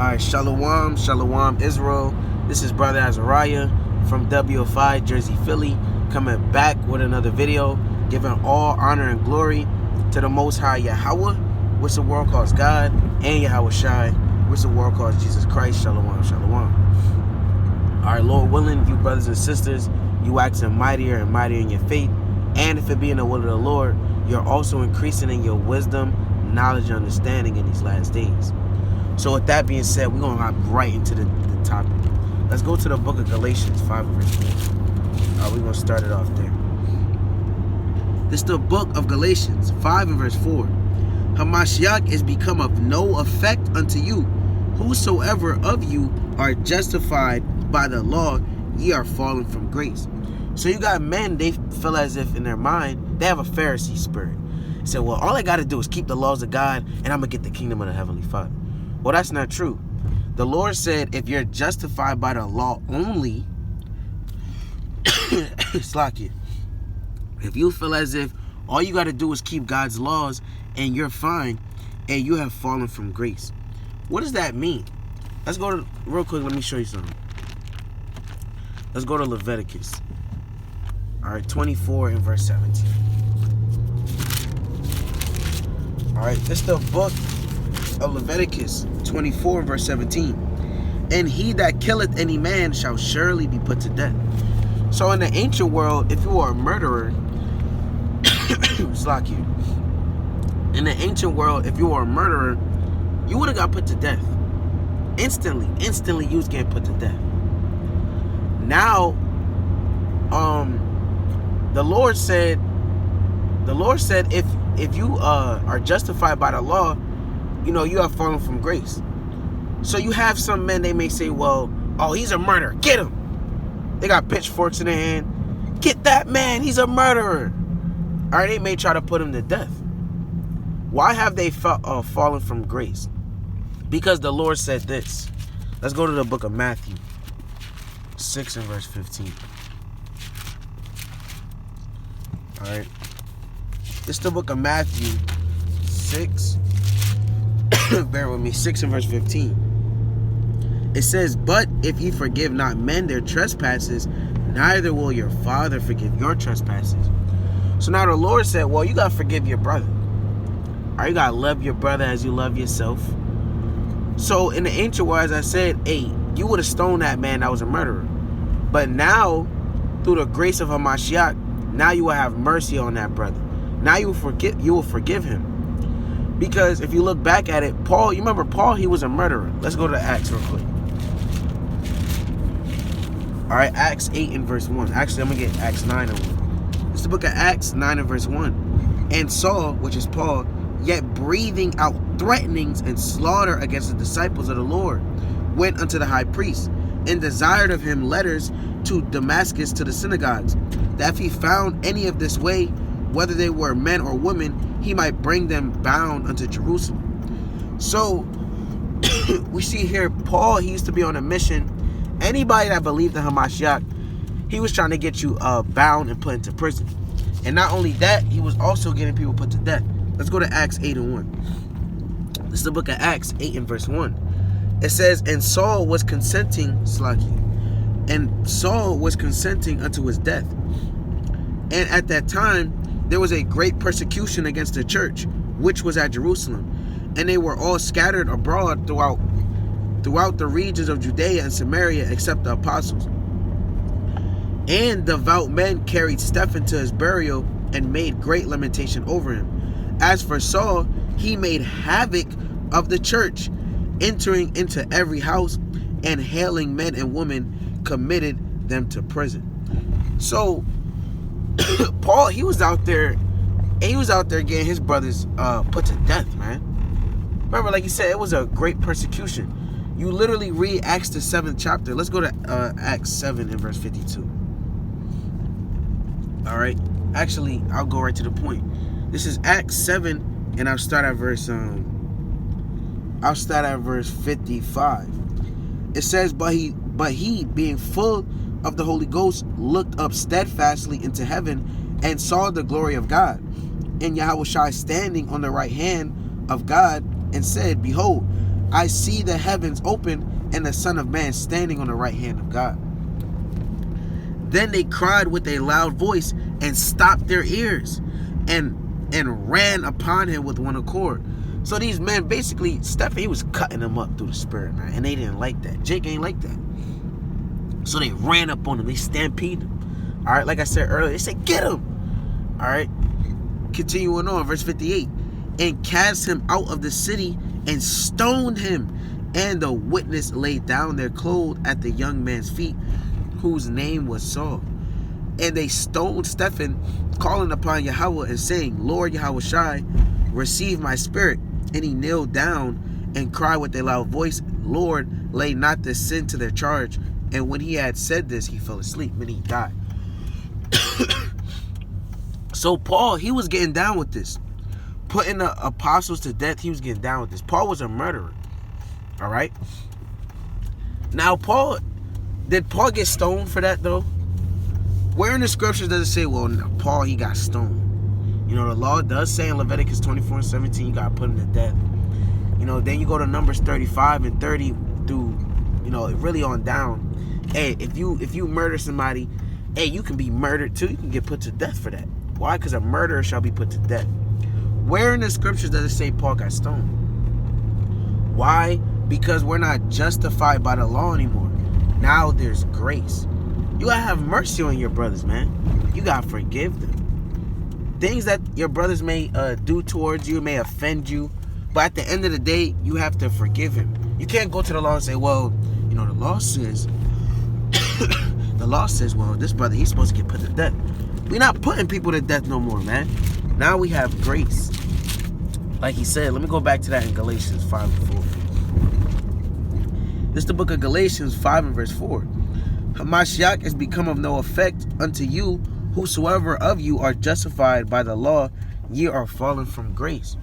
Alright, Shalom, Shalom Israel. This is Brother Azariah from WFI, Jersey, Philly, coming back with another video, giving all honor and glory to the Most High Yahweh, which the world calls God, and Yahweh Shai, which the world calls Jesus Christ. Shalom, Shalom. Alright, Lord willing, you brothers and sisters, you waxing mightier and mightier in your faith, and if it be in the will of the Lord, you're also increasing in your wisdom, knowledge, and understanding in these last days. So with that being said, we're going to hop right into the topic. Let's go to the book of Galatians 5 verse 4. We're going to start it off there. This is the book of Galatians 5 and verse 4. Hamashiach is become of no effect unto you. Whosoever of you are justified by the law, ye are fallen from grace. So you got men, they feel as if in their mind, they have a Pharisee spirit. They say, well, all I got to do is keep the laws of God, and I'm going to get the kingdom of the Heavenly Father. Well, that's not true. The Lord said if you're justified by the law only, it's like it. If you feel as if all you got to do is keep God's laws and you're fine, and you have fallen from grace. What does that mean? Let's go to, real quick, let me show you something. Let's go to Leviticus. All right, 24 and verse 17. All right, this is the book of Leviticus 24 and verse 17. And he that killeth any man shall surely be put to death. So in the ancient world, if you were a murderer, it's like you. In the ancient world, if you were a murderer, you would have got put to death. Instantly you was getting put to death. Now, the Lord said if you are justified by the law, you know, you have fallen from grace. So you have some men, they may say, well, oh, he's a murderer. Get him. They got pitchforks in their hand. Get that man. He's a murderer. All right, they may try to put him to death. Why have they fallen from grace? Because the Lord said this. Let's go to the book of Matthew 6 and verse 15. All right. This is the book of Matthew 6. Bear with me, 6 and verse 15. It says, but if ye forgive not men their trespasses, neither will your Father forgive your trespasses. So now the Lord said, well, you got to forgive your brother. Or you got to love your brother as you love yourself. So in the ancient world, as I said, hey, you would have stoned that man that was a murderer. But now, through the grace of Hamashiach, now you will have mercy on that brother. Now you will forgive him. Because if you look back at it, Paul, you remember Paul, he was a murderer. Let's go to Acts real quick. All right, Acts 8 and verse 1. Actually, I'm going to get Acts 9 and 1. It's the book of Acts 9 and verse 1. And Saul, which is Paul, yet breathing out threatenings and slaughter against the disciples of the Lord, went unto the high priest, and desired of him letters to Damascus to the synagogues, that if he found any of this way, whether they were men or women, he might bring them bound unto Jerusalem. So we see here Paul, he used to be on a mission. Anybody that believed in Hamashiach, he was trying to get you bound and put into prison. And not only that, he was also getting people put to death. Let's go to Acts 8 and 1. This is the book of Acts 8 and verse 1. It says, and Saul was consenting unto his death. And at that time, there was a great persecution against the church, which was at Jerusalem. And they were all scattered abroad throughout the regions of Judea and Samaria, except the apostles. And devout men carried Stephen to his burial and made great lamentation over him. As for Saul, he made havoc of the church, entering into every house and hailing men and women, committed them to prison. So Paul, he was out there getting his brothers put to death, man. Remember, like you said, it was a great persecution. You literally read Acts the 7th chapter. Let's go to Acts 7 and verse 52. All right. Actually, I'll go right to the point. This is Acts 7, and I'll start at verse 55. It says, but he being full of the Holy Ghost looked up steadfastly into heaven and saw the glory of God, and Yahweh Shai standing on the right hand of God, and said, behold, I see the heavens open and the Son of Man standing on the right hand of God. Then they cried with a loud voice and stopped their ears and ran upon him with one accord. So these men, basically, Stephen, he was cutting them up through the spirit, man. And they didn't like that. Jake ain't like that. So they ran up on him. They stampeded him. All right, like I said earlier, they said, get him. All right, continuing on, verse 58. And cast him out of the city and stoned him. And the witness laid down their clothes at the young man's feet, whose name was Saul. And they stoned Stephen, calling upon Yahweh and saying, Lord Yahushai, receive my spirit. And he kneeled down and cried with a loud voice, Lord, lay not this sin to their charge. And when he had said this, he fell asleep, and he died. So Paul, he was getting down with this. Putting the apostles to death, he was getting down with this. Paul was a murderer. All right? Now, did Paul get stoned for that, though? Where in the scriptures does it say, well, no, Paul, he got stoned? You know, the law does say in Leviticus 24:17, you got to put him to death. You know, then you go to Numbers 35 and 30 through, you know, really on down. Hey, if you murder somebody, hey, you can be murdered too. You can get put to death for that. Why? Because a murderer shall be put to death. Where in the scriptures does it say Paul got stoned? Why? Because we're not justified by the law anymore. Now there's grace. You gotta have mercy on your brothers, man. You gotta forgive them. Things that your brothers may do towards you may offend you, but at the end of the day, you have to forgive him. You can't go to the law and say, well, you know, the law says, well, this brother, he's supposed to get put to death. We're not putting people to death no more, man. Now we have grace. Like he said, let me go back to that in Galatians 5 and 4. This is the book of Galatians 5 and verse 4. Hamashiach is become of no effect unto you, whosoever of you are justified by the law, ye are fallen from grace.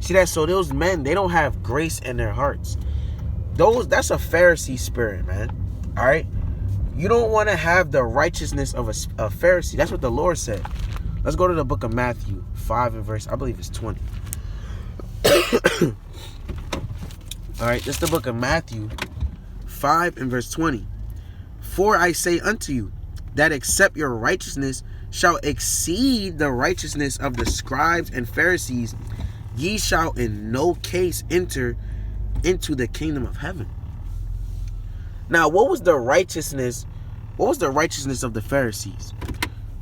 See that? So those men, they don't have grace in their hearts. That's a Pharisee spirit, man. All right? You don't want to have the righteousness of a Pharisee. That's what the Lord said. Let's go to the book of Matthew 5 and verse, I believe it's 20. All right, this is the book of Matthew 5 and verse 20. For I say unto you, that except your righteousness shall exceed the righteousness of the scribes and Pharisees, ye shall in no case enter into the kingdom of heaven. Now, what was the righteousness of the Pharisees?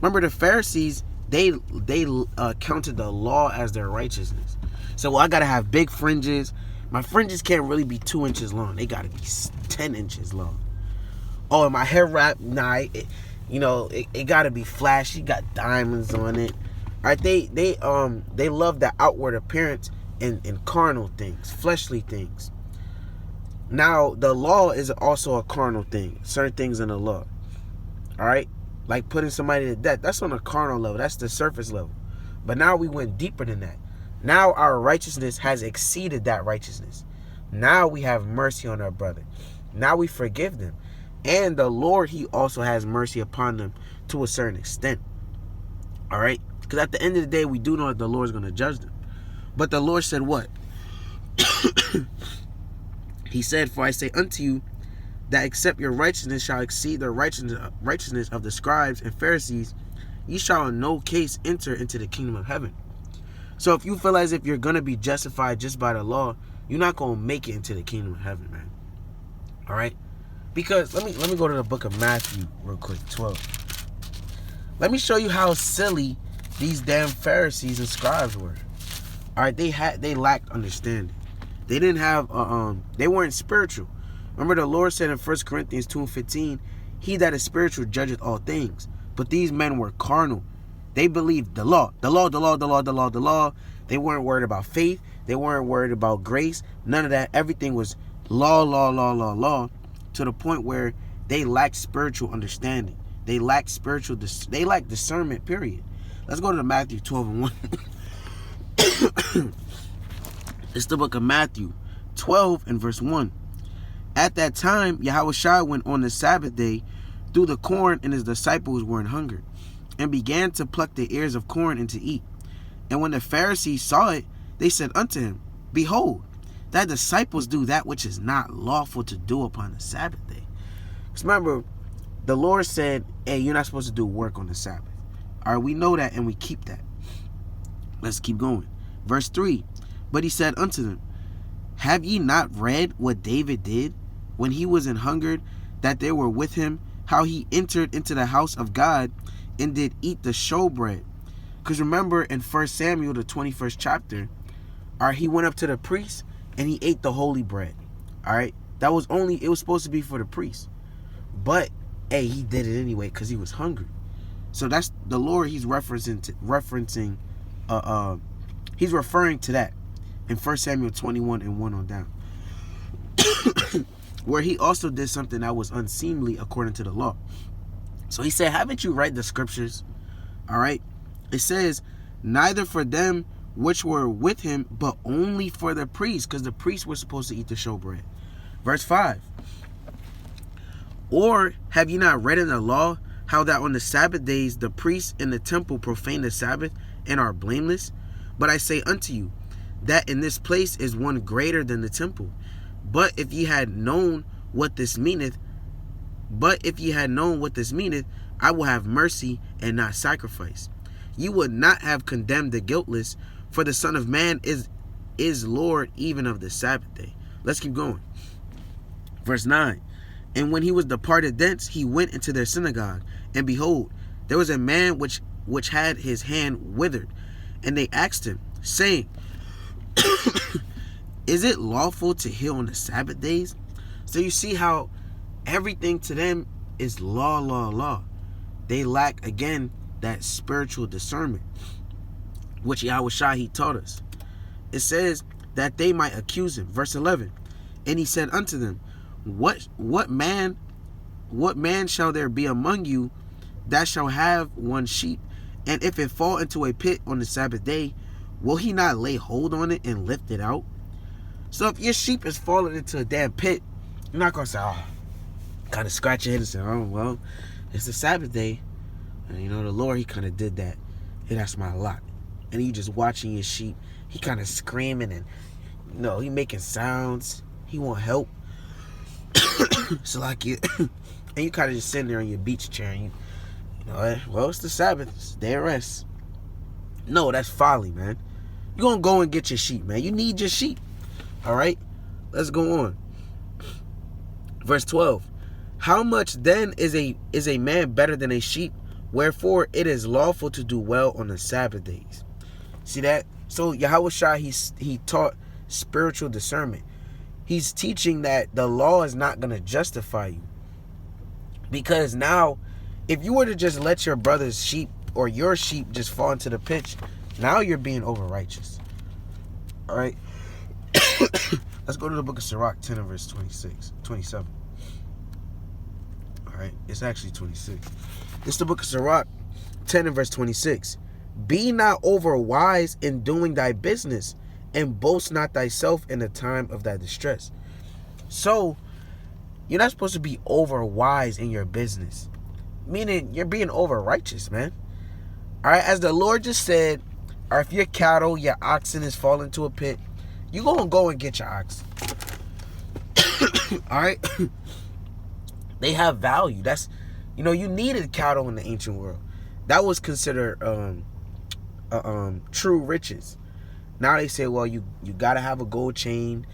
Remember, the Pharisees, they counted the law as their righteousness. So, well, I gotta have big fringes. My fringes can't really be 2 inches long. They gotta be 10 inches long. Oh, and my hair wrap, nah, it gotta be flashy, got diamonds on it. All right, they love the outward appearance and carnal things, fleshly things. Now, the law is also a carnal thing. Certain things in the law. All right, like putting somebody to death. That's on a carnal level. That's the surface level. But now we went deeper than that. Now our righteousness has exceeded that righteousness. Now we have mercy on our brother. Now we forgive them. And the Lord, he also has mercy upon them to a certain extent. All right? Because at the end of the day, we do know that the Lord is going to judge them. But the Lord said what? He said, for I say unto you, that except your righteousness shall exceed the righteousness of the scribes and Pharisees, ye shall in no case enter into the kingdom of heaven. So if you feel as if you're going to be justified just by the law, you're not going to make it into the kingdom of heaven, man. All right? Because let me go to the book of Matthew real quick, 12. Let me show you how silly these damn Pharisees and scribes were. All right, they lacked understanding. They didn't have they weren't spiritual. Remember, the Lord said in 1 Corinthians 2:15, he that is spiritual judgeth all things. But these men were carnal. They believed the law. They weren't worried about faith. They weren't worried about grace. None of that. Everything was law, to the point where they lacked spiritual understanding. They lacked discernment, period. Let's go to Matthew 12 and 1. It's the book of Matthew 12 and verse 1. At that time, Yahushua went on the Sabbath day through the corn, and his disciples were in hunger, and began to pluck the ears of corn and to eat. And when the Pharisees saw it, they said unto him, behold, that disciples do that which is not lawful to do upon the Sabbath day. Because remember, the Lord said, hey, you're not supposed to do work on the Sabbath. All right, we know that and we keep that. Let's keep going. Verse 3, but he said unto them, have ye not read what David did when he was an hungered, that they were with him, how he entered into the house of God and did eat the showbread? Because remember in 1 Samuel, the 21st chapter, all right, he went up to the priest and he ate the holy bread. All right, it was supposed to be for the priest. But, hey, he did it anyway because he was hungry. So that's the Lord he's referring to that in 1 Samuel 21 and 1 on down. Where he also did something that was unseemly according to the law. So he said, haven't you read the scriptures? All right. It says, neither for them which were with him, but only for the priests, because the priests were supposed to eat the showbread. Verse 5. Or have you not read in the law how that on the Sabbath days the priests in the temple profane the Sabbath and are blameless? But I say unto you, that in this place is one greater than the temple. But if ye had known what this meaneth, I will have mercy and not sacrifice. Ye would not have condemned the guiltless, for the Son of Man is Lord even of the Sabbath day. Let's keep going. Verse 9. And when he was departed thence, he went into their synagogue, and behold, there was a man which had his hand withered. And they asked him, saying, is it lawful to heal on the Sabbath days? So you see how everything to them is law. They lack, again, that spiritual discernment, which Yahushua, he taught us. It says that they might accuse him. Verse 11. And he said unto them, What man shall there be among you that shall have one sheep, and if it fall into a pit on the Sabbath day, will he not lay hold on it and lift it out? So if your sheep is falling into a damn pit, you're not going to say, kind of scratch your head and say, well, it's the Sabbath day. And the Lord, he kind of did that. And that's my lot. And you just watching your sheep. He kind of screaming and, he making sounds. He want help. So like you, and you kind of just sitting there on your beach chair and it's the Sabbath. It's day of rest. No, that's folly, man. You're going to go and get your sheep, man. You need your sheep. All right, let's go on. Verse 12. How much then is a man better than a sheep? Wherefore it is lawful to do well on the Sabbath days. See that? So Yahushua, he taught spiritual discernment. He's teaching that the law is not going to justify you. Because now, if you were to just let your brother's sheep or your sheep just fall into the pit, now you're being over righteous. All right. Let's go to the book of Sirach 10 and verse 27. All right, it's actually 26. It's the book of Sirach 10 and verse 26. Be not over wise in doing thy business, and boast not thyself in the time of thy distress. So, you're not supposed to be over wise in your business. Meaning, you're being over righteous, man. All right, as the Lord just said, or if your cattle, your oxen is falling into a pit, you're going to go and get your oxen. All right? They have value. That's, you needed cattle in the ancient world. That was considered true riches. Now they say, well, you got to have a gold chain.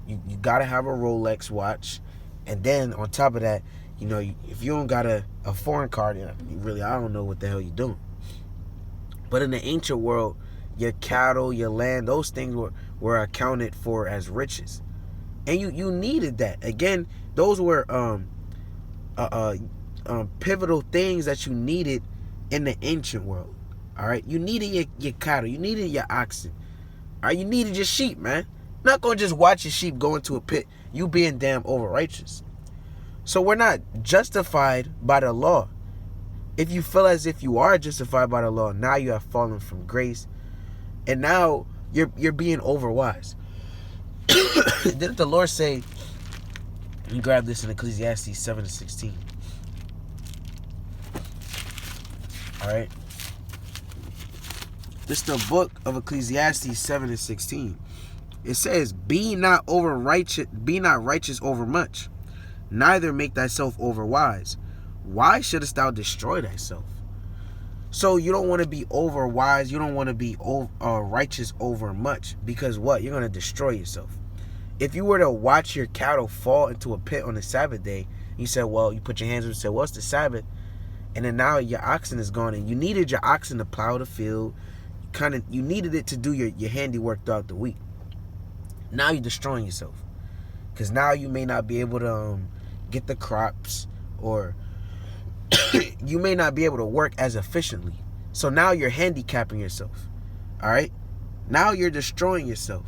You got to have a Rolex watch. And then on top of that, if you don't got a foreign card, I don't know what the hell you're doing. But in the ancient world, your cattle, your land, those things were accounted for as riches. And you needed that. Again, those were pivotal things that you needed in the ancient world. All right, you needed your cattle, you needed your oxen. All right, you needed your sheep, man. Not gonna just watch your sheep go into a pit. You being damn over righteous. So we're not justified by the law. If you feel as if you are justified by the law, now you have fallen from grace, and now you're being over wise. Didn't the Lord say? You grab this in Ecclesiastes 7:16. All right. This is the book of Ecclesiastes 7:16. It says, be not righteous over much, neither make thyself over wise. Why shouldest thou destroy thyself? So you don't want to be over wise. You don't want to be righteous over much, because what? You're going to destroy yourself. If you were to watch your cattle fall into a pit on the Sabbath day, you said, well, you put your hands up and said, well, it's the Sabbath. And then now your oxen is gone, and you needed your oxen to plow the field. You needed it to do your handiwork throughout the week. Now you're destroying yourself, because now you may not be able to get the crops, or you may not be able to work as efficiently. So now you're handicapping yourself. All right? Now you're destroying yourself.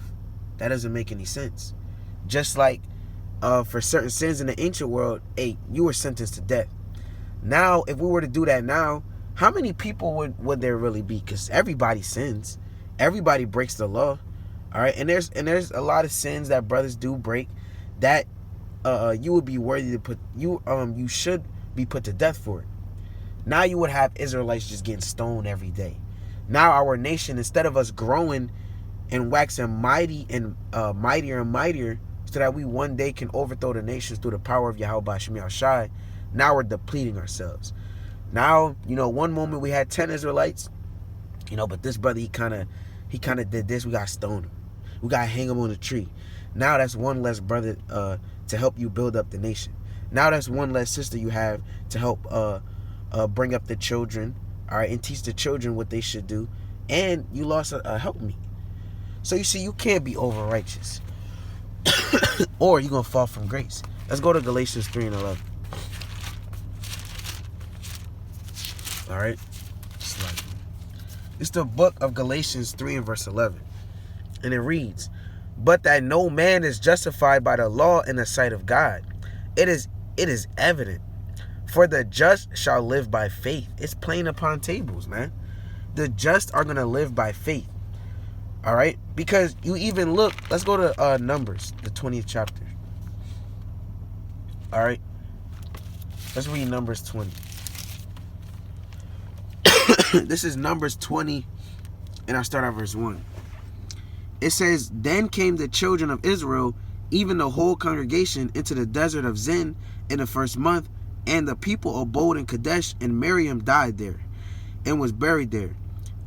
That doesn't make any sense. Just like for certain sins in the ancient world, hey, you were sentenced to death. Now, if we were to do that now, how many people would there really be? Because everybody sins. Everybody breaks the law. All right? And there's a lot of sins that brothers do break that you would be worthy to put, you should be put to death for it. Now you would have Israelites just getting stoned every day. Now our nation, instead of us growing and waxing mighty and mightier and mightier, so that we one day can overthrow the nations through the power of Yahweh Shem Yahushai, now we're depleting ourselves. Now, one moment we had 10 Israelites, but this brother, he kind of did this. We got to stone him. We got to hang him on a tree. Now that's one less brother to help you build up the nation. Now that's one less sister you have to help bring up the children, all right, and teach the children what they should do. And you lost a helpmeet. So you see, you can't be over righteous, or you're gonna fall from grace. Let's go to Galatians 3:11. All right, it's the book of Galatians 3:11, and it reads, "But that no man is justified by the law in the sight of God. It is evident, for the just shall live by faith." It's plain upon tables, man. The just are gonna live by faith. All right, because you even look. Let's go to Numbers, the 20th chapter. All right, let's read Numbers 20. This is Numbers 20, and I'll start at verse 1. It says, "Then came the children of Israel, even the whole congregation, into the desert of Zin in the first month, and the people abode in Kadesh, and Miriam died there, and was buried there.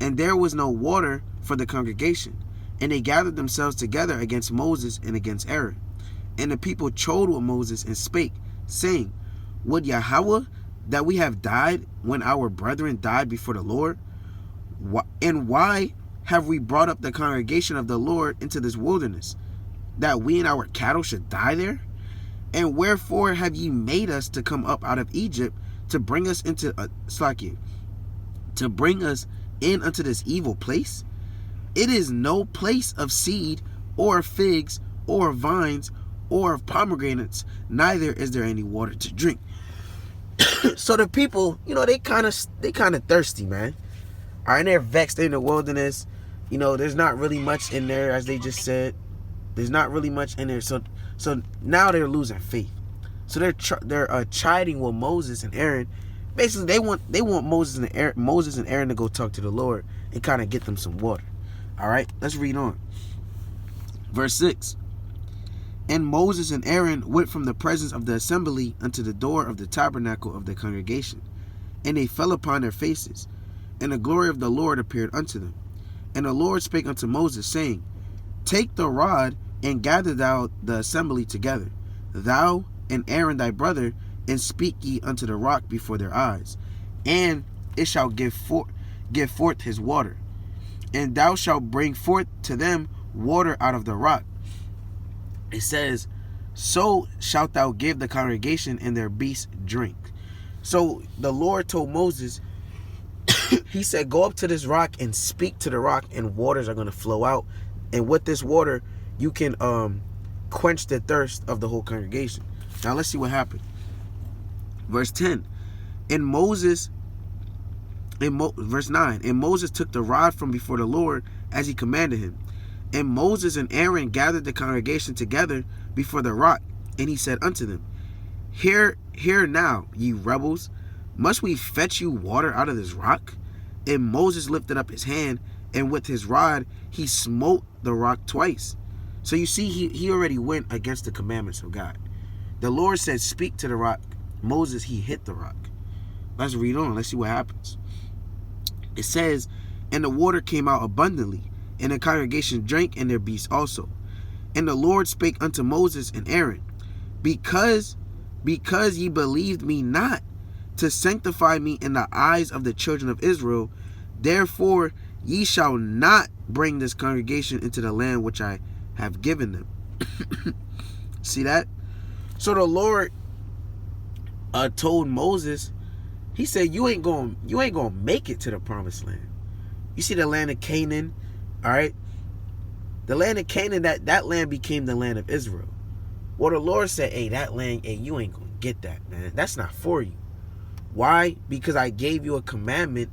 And there was no water for the congregation. And they gathered themselves together against Moses and against Aaron. And the people chode with Moses and spake, saying, Would Yahweh that we have died when our brethren died before the Lord? And why have we brought up the congregation of the Lord into this wilderness, that we and our cattle should die there? And wherefore have ye made us to come up out of Egypt to bring us into to bring us in unto this evil place? It is no place of seed, or of figs, or of vines, or of pomegranates, neither is there any water to drink." So the people, they kind of thirsty, man. All right, and they're vexed in the wilderness. There's not really much in there, as they just said. There's not really much in there. So now they're losing faith. So they're chiding with Moses and Aaron. Basically, they want Moses and Aaron to go talk to the Lord and kind of get them some water. All right, let's read on. Verse 6. "And Moses and Aaron went from the presence of the assembly unto the door of the tabernacle of the congregation. And they fell upon their faces. And the glory of the Lord appeared unto them. And the Lord spake unto Moses, saying, Take the rod, and gather thou the assembly together, thou and Aaron thy brother, and speak ye unto the rock before their eyes. And it shall give forth his water. And thou shalt bring forth to them water out of the rock." It says, "So shalt thou give the congregation and their beasts drink." So the Lord told Moses, he said, go up to this rock and speak to the rock, and waters are going to flow out. And with this water, you can quench the thirst of the whole congregation. Now let's see what happened. Verse 10. Verse 9, "And Moses took the rod from before the Lord as he commanded him. And Moses and Aaron gathered the congregation together before the rock. And he said unto them, Hear now, ye rebels, must we fetch you water out of this rock? And Moses lifted up his hand, and with his rod he smote the rock twice. So you see, he already went against the commandments of God. The Lord said, speak to the rock. Moses, he hit the rock. Let's read on. Let's see what happens. It says, and the water came out abundantly, and the congregation drank, and their beasts also. And the Lord spake unto Moses and Aaron, because ye believed me not to sanctify me in the eyes of the children of Israel, therefore ye shall not bring this congregation into the land which I have given them. See that? So the Lord told Moses, he said, you ain't gonna make it to the promised land. You see the land of Canaan, all right? The land of Canaan, that land became the land of Israel. Well, the Lord said, hey, that land, hey, you ain't gonna get that, man. That's not for you. Why? Because I gave you a commandment,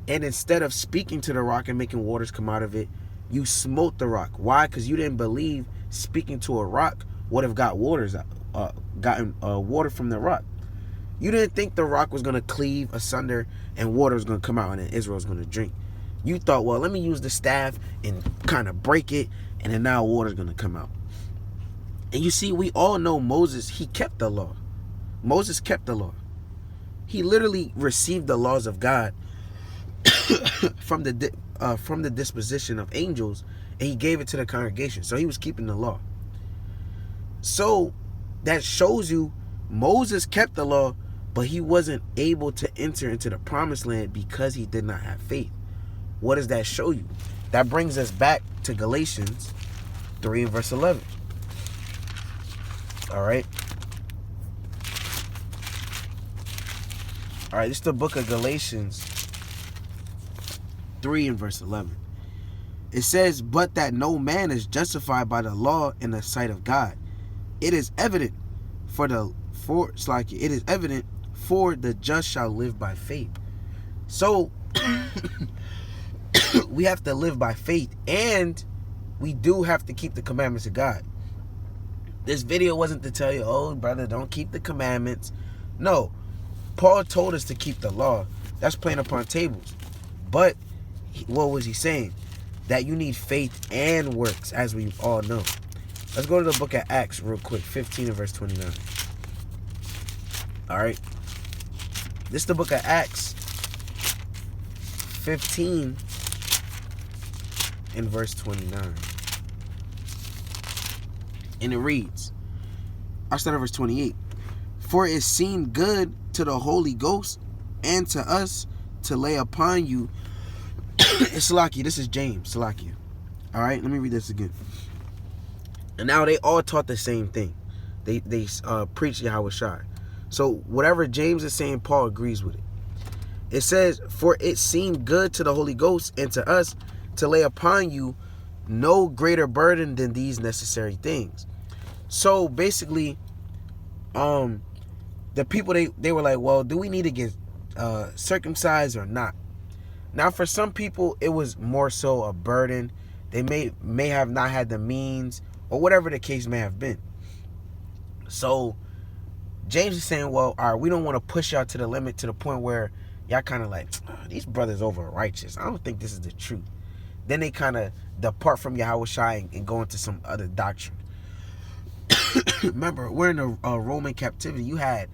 and instead of speaking to the rock and making waters come out of it, you smote the rock. Why? Because you didn't believe speaking to a rock would have gotten water from the rock. You didn't think the rock was going to cleave asunder and water was going to come out and then Israel was going to drink. You thought, well, let me use the staff and kind of break it, and then now water's going to come out. And you see, we all know Moses, he kept the law. Moses kept the law. He literally received the laws of God from the disposition of angels, and he gave it to the congregation. So he was keeping the law. So that shows you Moses kept the law, but he wasn't able to enter into the promised land because he did not have faith. What does that show you? That brings us back to Galatians 3 and verse 11. All right. All right, this is the book of Galatians 3 and verse 11. It says, but that no man is justified by the law in the sight of God. It is evident for the just shall live by faith. So we have to live by faith, and we do have to keep the commandments of God. This video wasn't to tell you, oh brother, don't keep the commandments. No, Paul told us to keep the law. That's playing upon tables. But what was he saying? That you need faith and works, as we all know. Let's go to the book of Acts real quick, 15 and verse 29. All right. This is the book of Acts 15 and verse 29. And it reads, I'll start at verse 28. For it seemed good to the Holy Ghost and to us to lay upon you. Salakia, this is James, Salakia. All right, let me read this again. And now they all taught the same thing. They preached Yahushua. So whatever James is saying, Paul agrees with it. It says, for it seemed good to the Holy Ghost and to us to lay upon you no greater burden than these necessary things. So basically, the people, they were like, well, do we need to get circumcised or not? Now, for some people, it was more so a burden. They may have not had the means, or whatever the case may have been. So James is saying, well, all right, we don't want to push y'all to the limit, to the point where y'all kind of like, oh, these brothers over righteous. I don't think this is the truth. Then they kind of depart from Yahushua and go into some other doctrine. Remember, we're in a Roman captivity. You had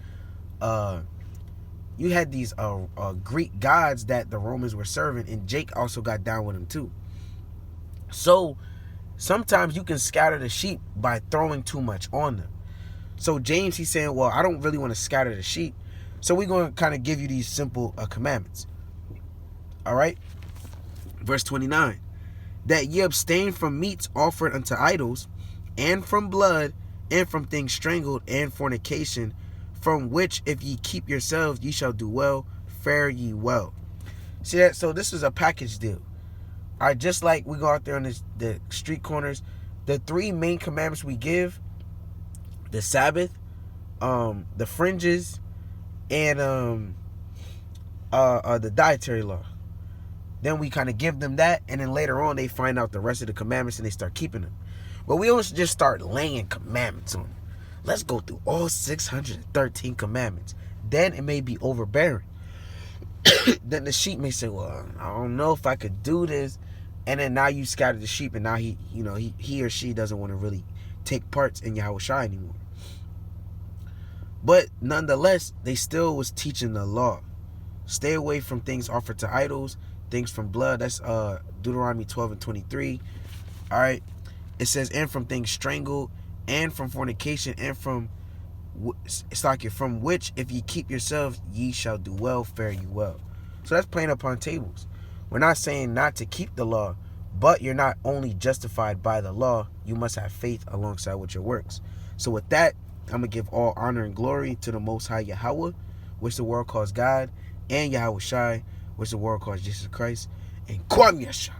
these Greek gods that the Romans were serving, and Jake also got down with them too. So sometimes you can scatter the sheep by throwing too much on them. So James, he's saying, well, I don't really want to scatter the sheep, so we're going to kind of give you these simple commandments. All right. Verse 29. That ye abstain from meats offered unto idols, and from blood, and from things strangled, and fornication, from which if ye keep yourselves, ye shall do well, fare ye well. See that? So this is a package deal. All right, just like we go out there on the street corners, the three main commandments we give, the Sabbath, the fringes, and the dietary law. Then we kind of give them that, and then later on they find out the rest of the commandments and they start keeping them. But we don't just start laying commandments on them. Let's go through all 613 commandments. Then it may be overbearing. Then the sheep may say, well, I don't know if I could do this. And then now you scattered the sheep, and now he or she doesn't want to really take parts in Yahweh Shai anymore. But nonetheless, they still was teaching the law. Stay away from things offered to idols, things from blood. That's Deuteronomy 12:23. All right. It says, and from things strangled, and from fornication, and from from which, if ye keep yourselves, ye shall do well, fare you well. So that's playing upon tables. We're not saying not to keep the law, but you're not only justified by the law, you must have faith alongside with your works. So with that, I'm going to give all honor and glory to the Most High Yahweh, which the world calls God, and Yahweh Shai, which the world calls Jesus Christ, and Kwam Yasha.